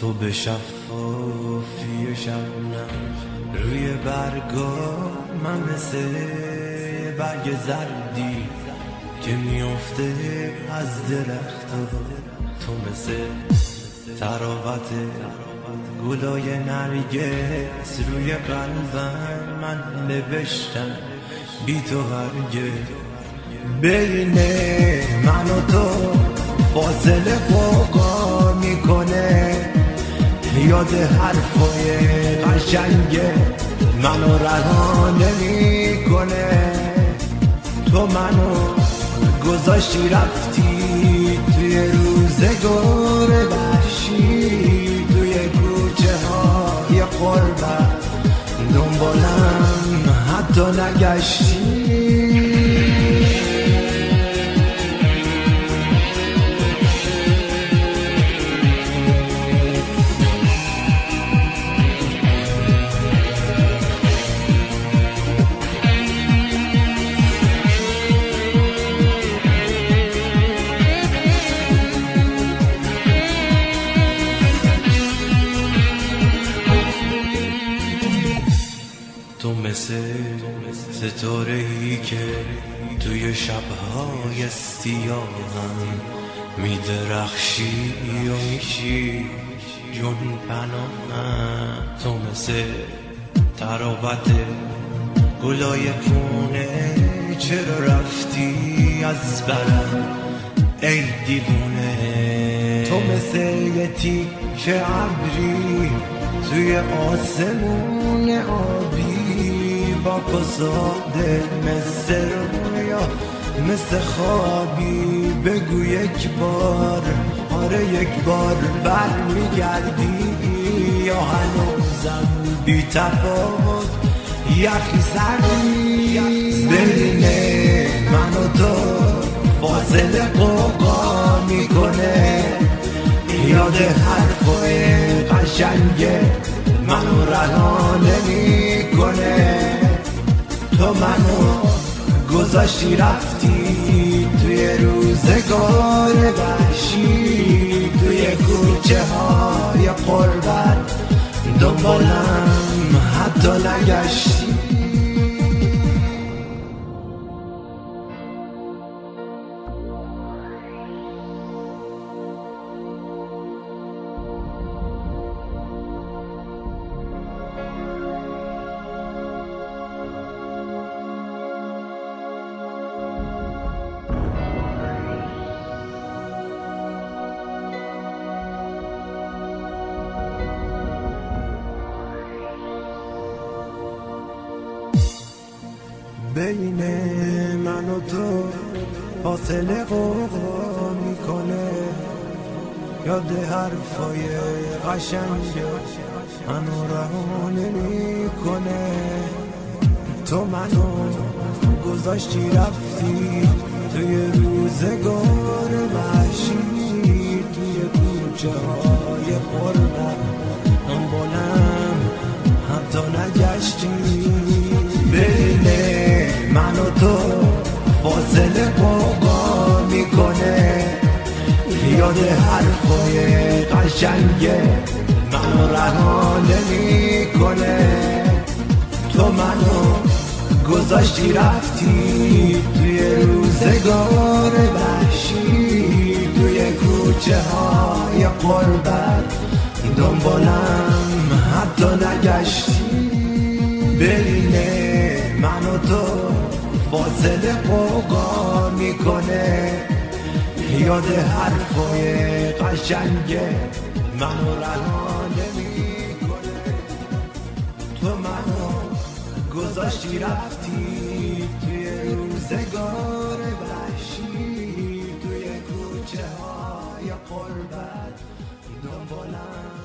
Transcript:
تو به شفافی شبنم روی برگا، من مثل برگ زردی که میفته از درخت. تو مثل تراوت گلای نرگس روی قلبم، من نوشتم بی تو هرگز. بین من و تو فاصله قوقا میکنه، یاد حرفای قشنگ منو رها نمیکنه. تو منو گذاشتی رفتی توی روزگار وحشی، توی کوچه های غربت دنبالم حتی نگشتی. تو مثل ستاره‌ای که توی شب‌های سیاهم میدرخشی و میشی جون پناهم. تو مثل تراوت گلای خونه، چرا رفتی از برم ای دیوونه؟ تو مثل یه تیکه ابری توی آسمون آبی، با پساده مثل رویا مثل خوابی. بگو یک بار، آره یک بار برمیگردی یا هنوزم بی تفاوت یخی سردی؟ بین من و تو فاصله قوقا میکنه، یاد حرفای قشنگ منو رها نمیکنه. تو منو گذاشتی رفتی توی روزگار وحشی، توی کوچه های غربت دنبالم حتی نگشتی. بین من و تو فاصله قوقا میکنه، یاد حرفای قشنگ منو رها نمیکنه. تو منو گذاشتی رفتی توی روزگار وحشی، توی کوچه های غربت دنبالم حتی نگشتی. بین من و تو فاصله قوقا میکنه، یاد حرفای قشنگ منو رها نمیکنه. تو منو گذاشتی رفتی توی روزگار وحشی، توی کوچه های غربت دنبالم حتی نگشتی. بین من و تو فاصله قوقا میکنه، یاد حرفای قشنگ منو رها نمیکنه. تو منو گذاشتی رفتی توی روزگار وحشی، توی کوچه های غربت دنبالم